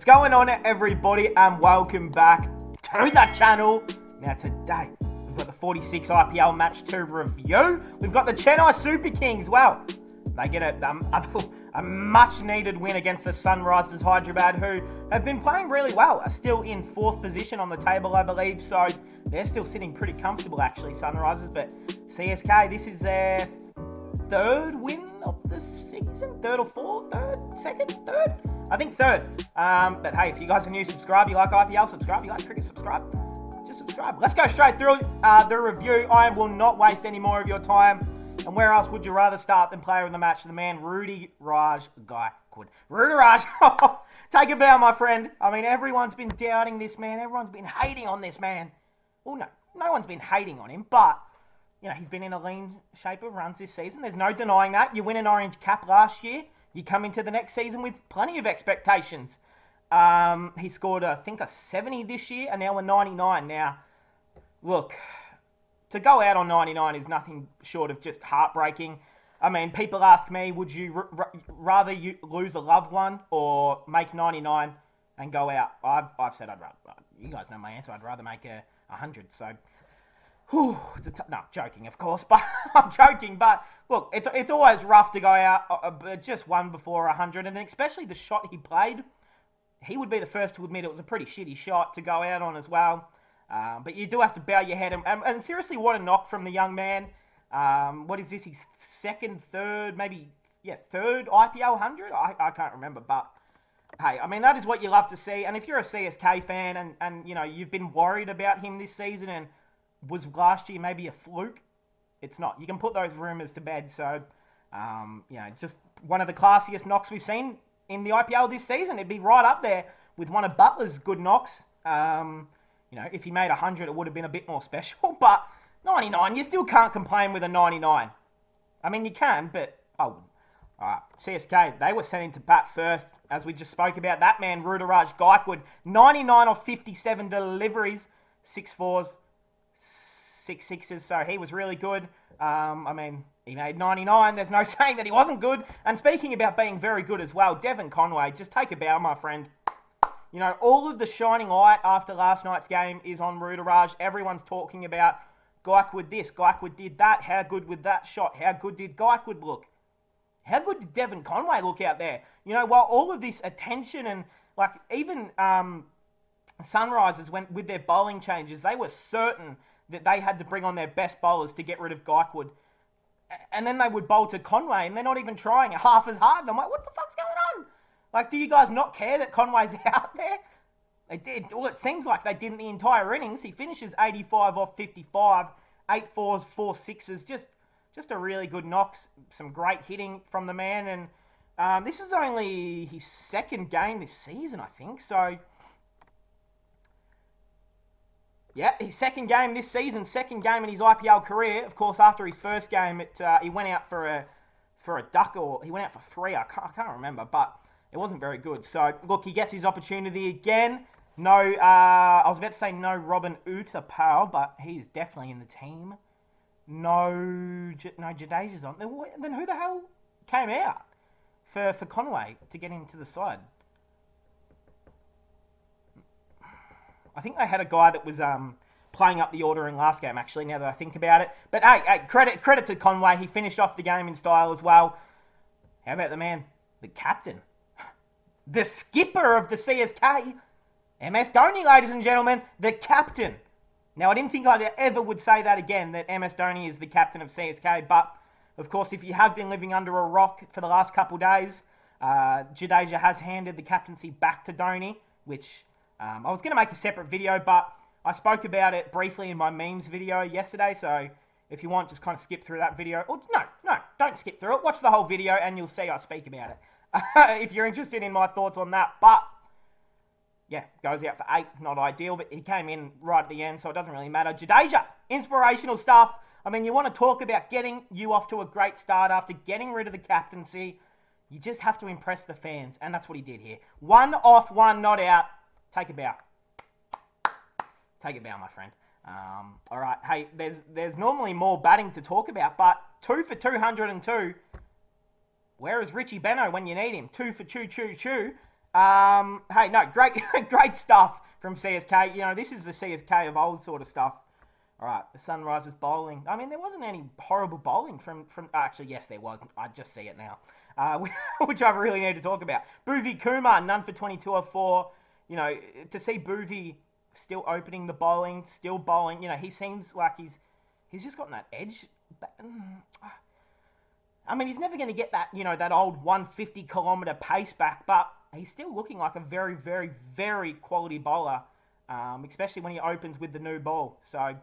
going on, everybody, and welcome back to the channel. Now today, we've got the 46 IPL match to review. We've got the Chennai Super Kings. Well, they get a much-needed win against the Sunrisers Hyderabad, who have been playing really well. Are still in 4th position on the table, I believe, so they're still sitting pretty comfortable, actually, Sunrisers. But CSK, this is their 3rd win of the season? 3rd or 4th? 3rd? 2nd? 3rd? I think 3rd. But hey, if you guys are new, subscribe. You like IPL, subscribe. You like cricket, subscribe. Just subscribe. Let's go straight through the review. I will not waste any more of your time. And where else would you rather start than player of the match? The man, Ruturaj Gaikwad. Ruturaj, take it down, my friend. I mean, everyone's been doubting this man. Everyone's been hating on this man. Well, no one's been hating on him, but you know, he's been in a lean shape of runs this season. There's no denying that. You win an orange cap last year. You come into the next season with plenty of expectations. He scored, I think, a 70 this year and now a 99. Now, look, to go out on 99 is nothing short of just heartbreaking. I mean, people ask me, would you rather you lose a loved one or make 99 and go out? I've said I'd rather. You guys know my answer. I'd rather make 100. So, no, joking, of course, but I'm joking. But look, it's always rough to go out, but just one before 100, and especially the shot he played. He would be the first to admit it was a pretty shitty shot to go out on as well. But you do have to bow your head, and seriously, what a knock from the young man. What is this? His 2nd, 3rd, maybe 3rd IPL 100. I can't remember, but hey, I mean, that is what you love to see. And if you're a CSK fan and you know you've been worried about him this season and was last year maybe a fluke? It's not. You can put those rumours to bed. So, you know, just one of the classiest knocks we've seen in the IPL this season. It'd be right up there with one of Butler's good knocks. You know, if he made 100, it would have been a bit more special. But 99, you still can't complain with a 99. I mean, you can, but I wouldn't. All right, CSK, they were sent into bat first, as we just spoke about. That man, Ruturaj Gaikwad, 99 off 57 deliveries, 6 fours, 6 sixes, so he was really good. I mean, he made 99. There's no saying that he wasn't good. And speaking about being very good as well, Devon Conway, just take a bow, my friend. You know, all of the shining light after last night's game is on Ruturaj. Everyone's talking about Gaikwad this, Gaikwad did that. How good with that shot? How good did Gaikwad look? How good did Devon Conway look out there? You know, while all of this attention and, like, even Sunrisers went with their bowling changes, they were certain that they had to bring on their best bowlers to get rid of Gaikwad. And then they would bowl to Conway, and they're not even trying half as hard. And I'm like, what the fuck's going on? Like, do you guys not care that Conway's out there? They did. Well, it seems like they did in the entire innings. He finishes 85 off 55, 8 fours, 4 sixes. Just a really good knock. Some great hitting from the man. And this is only his 2nd game this season, I think. So, yeah, his 2nd game this season, 2nd game in his IPL career. Of course, after his 1st game, he went out for a duck, or he went out for 3. I can't remember, but it wasn't very good. So, look, he gets his opportunity again. No, I was about to say no Robin Utapau, but he is definitely in the team. No Jadeja's on. Then who the hell came out for Conway to get into the side? I think they had a guy that was playing up the order in last game, actually, now that I think about it. But hey, credit to Conway. He finished off the game in style as well. How about the man, the captain, the skipper of the CSK, MS Dhoni, ladies and gentlemen, the captain. Now, I didn't think I ever would say that again, that MS Dhoni is the captain of CSK. But, of course, if you have been living under a rock for the last couple days, Jadeja has handed the captaincy back to Dhoni, which I was going to make a separate video, but I spoke about it briefly in my memes video yesterday. So, if you want, just kind of skip through that video. Or, no, don't skip through it. Watch the whole video and you'll see I speak about it. If you're interested in my thoughts on that. But, yeah, goes out for 8. Not ideal, but he came in right at the end, so it doesn't really matter. Jadeja, inspirational stuff. I mean, you want to talk about getting you off to a great start after getting rid of the captaincy. You just have to impress the fans, and that's what he did here. 1 off, 1 not out. Take a bow. Take a bow, my friend. All right, hey, there's normally more batting to talk about, but 2 for 202. Where is Richie Beno when you need him? 2 for 2. Hey, no, great, great stuff from CSK. You know, this is the CSK of old sort of stuff. All right, the Sunrisers bowling. I mean, there wasn't any horrible bowling from. Actually, yes, there was. I just see it now, which I really need to talk about. Bhuvi Kumar, none for 22 or 4. You know, to see Bhuvi still opening the bowling, still bowling. You know, he seems like he's just gotten that edge. I mean, he's never going to get that, you know, that old 150-kilometre pace back, but he's still looking like a very, very, very quality bowler, especially when he opens with the new ball. So,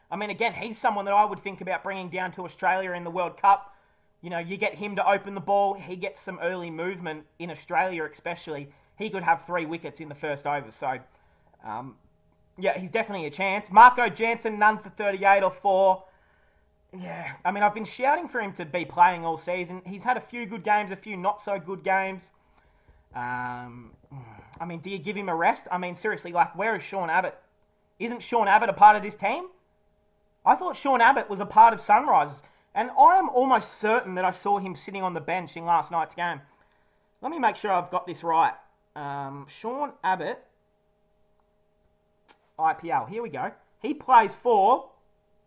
I mean, again, he's someone that I would think about bringing down to Australia in the World Cup. You know, you get him to open the ball, he gets some early movement in Australia especially. He could have 3 wickets in the first over. So, yeah, he's definitely a chance. Marco Jansen, none for 38 or 4. Yeah, I mean, I've been shouting for him to be playing all season. He's had a few good games, a few not so good games. I mean, do you give him a rest? I mean, seriously, like, where is Sean Abbott? Isn't Sean Abbott a part of this team? I thought Sean Abbott was a part of Sunrisers, and I am almost certain that I saw him sitting on the bench in last night's game. Let me make sure I've got this right. Sean Abbott, IPL, here we go. He plays for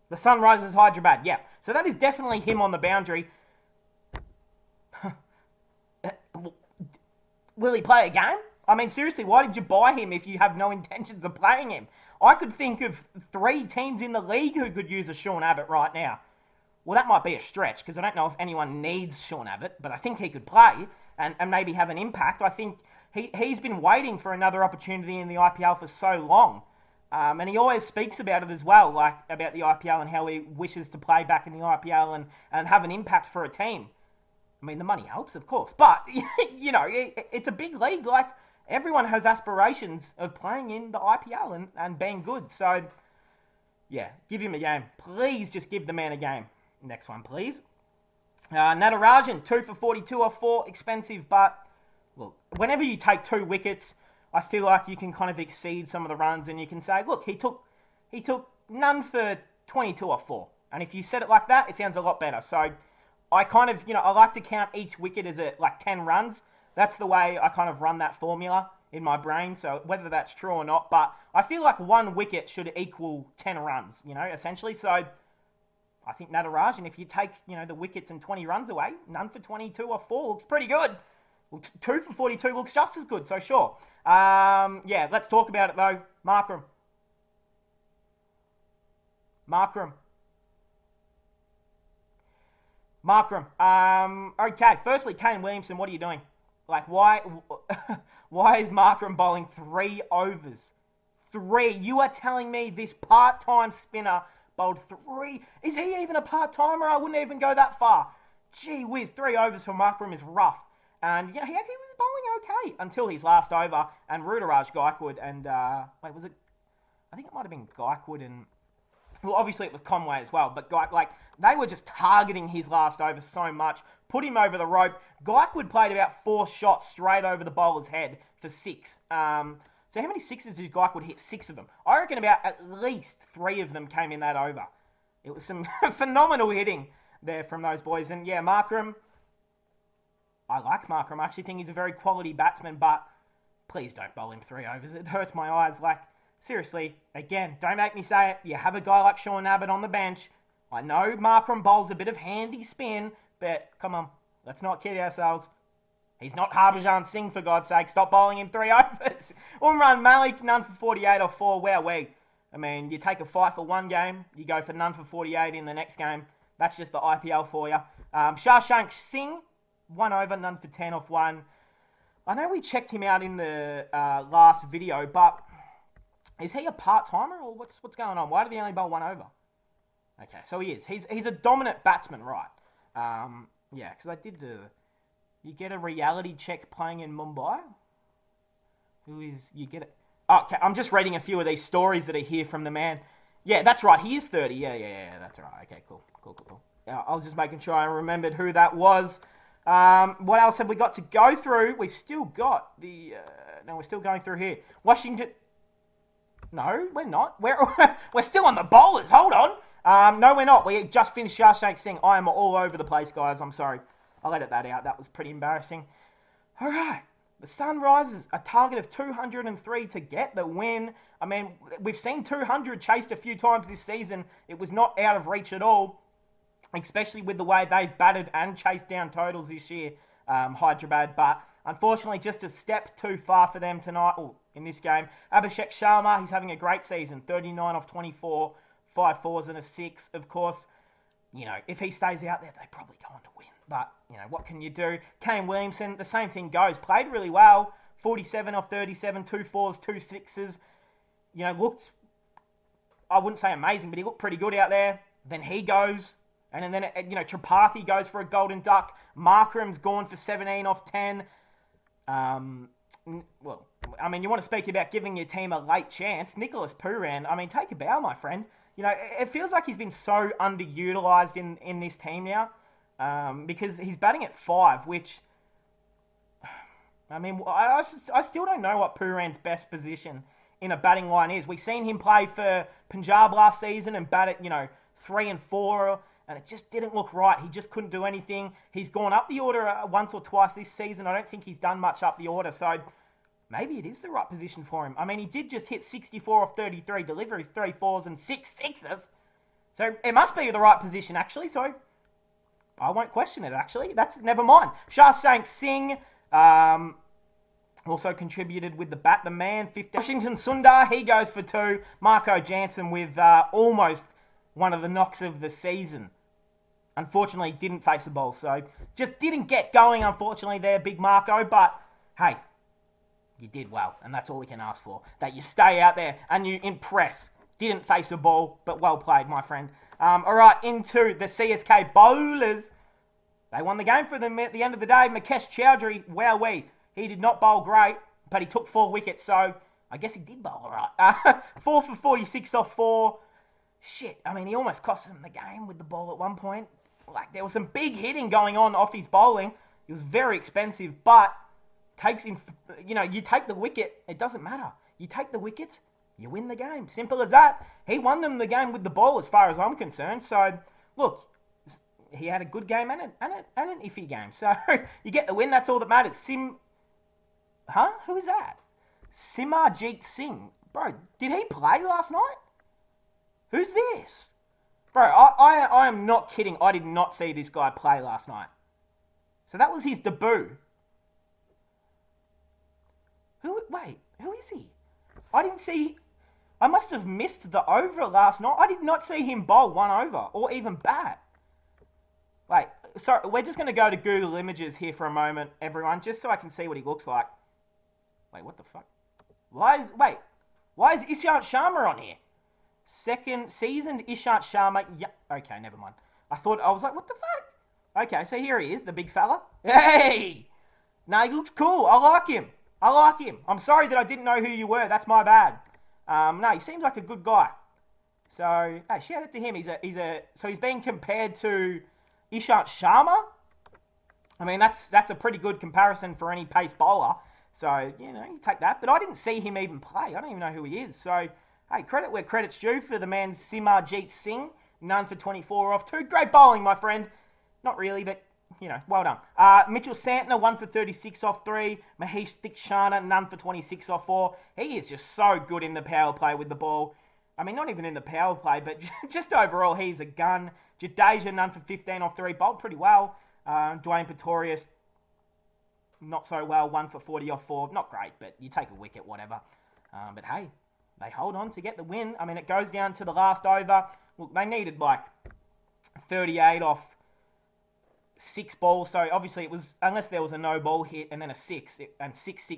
the Sunrisers Hyderabad, yeah. So that is definitely him on the boundary. Will he play a game? I mean, seriously, why did you buy him if you have no intentions of playing him? I could think of 3 teams in the league who could use a Sean Abbott right now. Well, that might be a stretch, because I don't know if anyone needs Sean Abbott, but I think he could play and maybe have an impact. I think he's been waiting for another opportunity in the IPL for so long. And he always speaks about it as well, like about the IPL and how he wishes to play back in the IPL and have an impact for a team. I mean, the money helps, of course, but, you know, it's a big league. Like, everyone has aspirations of playing in the IPL and being good. So, yeah, give him a game. Please just give the man a game. Next one, please. Natarajan, 2 for 42 or 4, expensive, but, look, whenever you take 2 wickets, I feel like you can kind of exceed some of the runs and you can say, look, he took none for 22 or 4. And if you said it like that, it sounds a lot better. So I kind of, you know, I like to count each wicket as like 10 runs. That's the way I kind of run that formula in my brain. So whether that's true or not, but I feel like 1 wicket should equal 10 runs, you know, essentially. So I think Natarajan, if you take, you know, the wickets and 20 runs away, none for 22 or 4 looks pretty good. Well, 2 for 42 looks just as good, so sure. Yeah, let's talk about it though. Markram. Okay, firstly, Kane Williamson, what are you doing? Like, why is Markram bowling 3 overs? 3. You are telling me this part-time spinner bowled 3? Is he even a part-timer? I wouldn't even go that far. Gee whiz, 3 overs for Markram is rough. And, you know, he was bowling okay until his last over. And Ruturaj Gaikwad and, wait, was it? I think it might have been Gaikwad and, well, obviously it was Conway as well. But, they were just targeting his last over so much. Put him over the rope. Gaikwad played about 4 shots straight over the bowler's head for 6. So how many sixes did Gaikwad hit? 6 of them. I reckon about at least 3 of them came in that over. It was some phenomenal hitting there from those boys. And, yeah, Markram, I like Markram. I actually think he's a very quality batsman, but please don't bowl him 3 overs. It hurts my eyes. Like, seriously, again, don't make me say it. You have a guy like Sean Abbott on the bench. I know Markram bowls a bit of handy spin, but come on, let's not kid ourselves. He's not Harbhajan Singh, for God's sake. Stop bowling him 3 overs. Umran Malik, none for 48 or 4. Where we? I mean, you take a fight for 1 game, you go for none for 48 in the next game. That's just the IPL for you. Shashank Singh, 1 over, none for 10 off 1. I know we checked him out in the last video, but is he a part-timer or what's going on? Why did he only bowl 1 over? Okay, so he is. He's a dominant batsman, right? Yeah, because I did you get a reality check playing in Mumbai? You get it? Oh, okay, I'm just reading a few of these stories that are here from the man. Yeah, that's right. He is 30. Yeah, that's right. Okay, cool. I was just making sure I remembered who that was. What else have we got to go through? We've still got we're still going through here. Washington. No, we're not. We're still on the bowlers. Hold on. No, we're not. We just finished Shashank Singh. I am all over the place, guys. I'm sorry. I'll edit that out. That was pretty embarrassing. All right. The Sunrisers, a target of 203 to get the win. I mean, we've seen 200 chased a few times this season. It was not out of reach at all, especially with the way they've batted and chased down totals this year, Hyderabad. But unfortunately, just a step too far for them tonight, in this game. Abhishek Sharma, he's having a great season. 39 off 24, 5 fours and a 6. Of course, if he stays out there, they probably go on to win. But, what can you do? Kane Williamson, the same thing goes. Played really well. 47 off 37, 2 fours, 2 sixes. Looked, I wouldn't say amazing, but he looked pretty good out there. Then he goes. And then, Tripathi goes for a golden duck. Markram's gone for 17 off 10. You want to speak about giving your team a late chance. Nicholas Pooran, take a bow, my friend. It feels like he's been so underutilised in this team now. Because he's batting at 5, which, I still don't know what Pooran's best position in a batting line is. We've seen him play for Punjab last season and bat at, 3 and 4, and it just didn't look right. He just couldn't do anything. He's gone up the order once or twice this season. I don't think he's done much up the order, so maybe it is the right position for him. He did just hit 64 off 33 deliveries, 3 fours and 6 sixes. So it must be the right position, actually, so I won't question it, actually. That's never mind. Shashank Singh also contributed with the bat. The man, 50. Washington Sundar, he goes for 2. Marco Jansen with almost one of the knocks of the season. Unfortunately, didn't face the ball. So, just didn't get going, unfortunately, there, Big Marco. But, hey, you did well. And that's all we can ask for. That you stay out there and you impress. Didn't face the ball, but well played, my friend. All right, into the CSK bowlers. They won the game for them at the end of the day. Mukesh Chowdhury, wowee. He did not bowl great, but he took 4 wickets, so I guess he did bowl all right. 4 for 46 off 4. Shit, he almost cost them the game with the ball at one point. There was some big hitting going on off his bowling. It was very expensive, but you take the wicket, it doesn't matter. You take the wickets, you win the game. Simple as that. He won them the game with the ball as far as I'm concerned. So, look, he had a good game and an iffy game. So, you get the win. That's all that matters. Who is that? Simarjeet Singh. Bro, did he play last night? Who's this? Bro, I am not kidding. I did not see this guy play last night. So, that was his debut. Who is he? I didn't see... I must have missed the over last night. I did not see him bowl 1 over or even bat. Sorry, we're just going to go to Google Images here for a moment, everyone, just so I can see what he looks like. Wait, what the fuck? Why is Ishant Sharma on here? Second seasoned Ishant Sharma. Yeah, okay, never mind. I was like, what the fuck? Okay, so here he is, the big fella. Hey! No, he looks cool. I like him. I'm sorry that I didn't know who you were. That's my bad. No, he seems like a good guy. So, hey, shout out to him. So he's being compared to Ishant Sharma. That's a pretty good comparison for any pace bowler. So, you take that. But I didn't see him even play. I don't even know who he is. So, hey, credit where credit's due for the man Simarjeet Singh. None for 24 off 2. Great bowling, my friend. Not really, but, well done. Mitchell Santner, 1 for 36 off 3. Mahesh Dikshana, none for 26 off 4. He is just so good in the power play with the ball. Not even in the power play, but just overall, he's a gun. Jadeja, none for 15 off 3. Bowled pretty well. Dwayne Pretorius, not so well. 1 for 40 off 4. Not great, but you take a wicket, whatever. But hey, they hold on to get the win. It goes down to the last over. Look, they needed 38 off 6 balls. So obviously it was, unless there was a no ball hit and then a 6, and 6,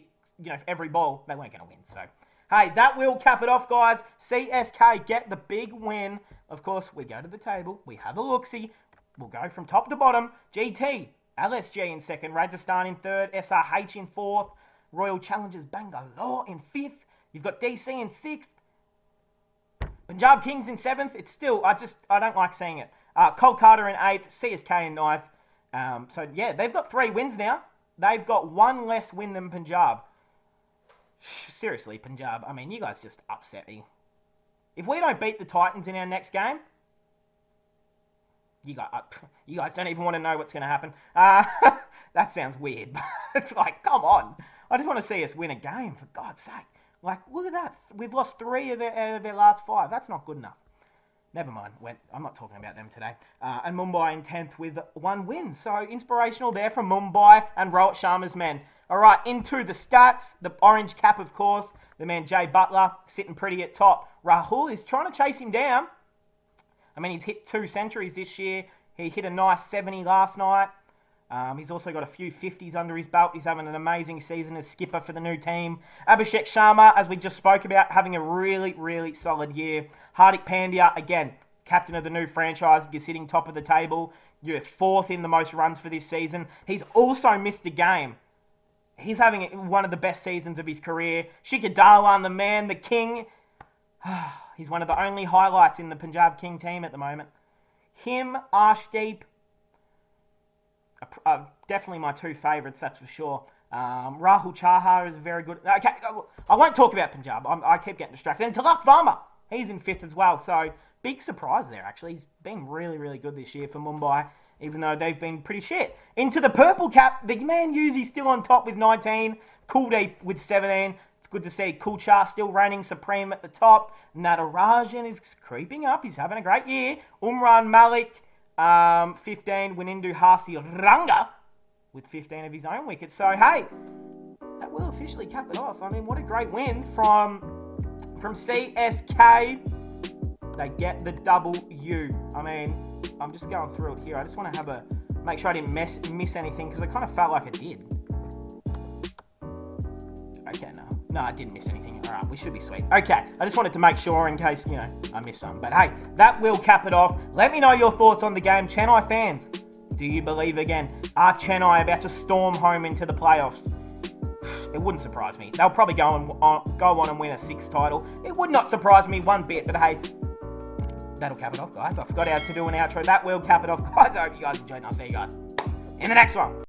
for every ball, they weren't going to win. So, hey, that will cap it off, guys. CSK get the big win. Of course, we go to the table. We have a look-see. We'll go from top to bottom. GT, LSG in second. Rajasthan in third. SRH in fourth. Royal Challengers Bangalore in fifth. You've got DC in sixth. Punjab Kings in seventh. It's still, I don't like seeing it. Kolkata in eighth. CSK in ninth. So, yeah, they've got 3 wins now. They've got 1 less win than Punjab. Seriously, Punjab, you guys just upset me. If we don't beat the Titans in our next game, you guys don't even want to know what's going to happen. That sounds weird. It's like, come on. I just want to see us win a game, for God's sake. Like, look at that. We've lost 3 out of our last 5. That's not good enough. Never mind. I'm not talking about them today. And Mumbai in 10th with 1 win. So, inspirational there from Mumbai and Rohit Sharma's men. All right, into the stats. The orange cap, of course. The man, Jay Butler, sitting pretty at top. Rahul is trying to chase him down. I mean, he's hit 2 centuries this year. He hit a nice 70 last night. He's also got a few 50s under his belt. He's having an amazing season as skipper for the new team. Abhishek Sharma, as we just spoke about, having a really, really solid year. Hardik Pandya, again, captain of the new franchise. You're sitting top of the table. You're 4th in the most runs for this season. He's also missed a game. He's having one of the best seasons of his career. Shikhar Dhawan, the man, the king. He's one of the only highlights in the Punjab King team at the moment. Him, Arshdeep, definitely my 2 favourites, that's for sure. Rahul Chahar is very good. Okay, I won't talk about Punjab. I keep getting distracted. And Tilak Varma, he's in 5th as well. So, big surprise there, actually. He's been really, really good this year for Mumbai, even though they've been pretty shit. Into the purple cap, the man Yuzi's still on top with 19. Kuldeep with 17. It's good to see Kulchar still reigning supreme at the top. Natarajan is creeping up. He's having a great year. Umran Malik, 15. Winindu Hasiranga with 15 of his own wickets. So, hey, that will officially cap it off. I mean, what a great win from CSK. They get the W. I mean, I'm just going through it here. I just want to make sure I didn't miss anything, because I kind of felt like I did. Okay, no, I didn't miss anything. All right, we should be sweet. Okay, I just wanted to make sure in case, I missed some. But hey, that will cap it off. Let me know your thoughts on the game. Chennai fans, do you believe again? Are Chennai about to storm home into the playoffs? It wouldn't surprise me. They'll probably go on and win a 6th title. It would not surprise me one bit, but hey, that'll cap it off, guys. I forgot how to do an outro. That will cap it off, guys. I hope you guys enjoyed, and I'll see you guys in the next one.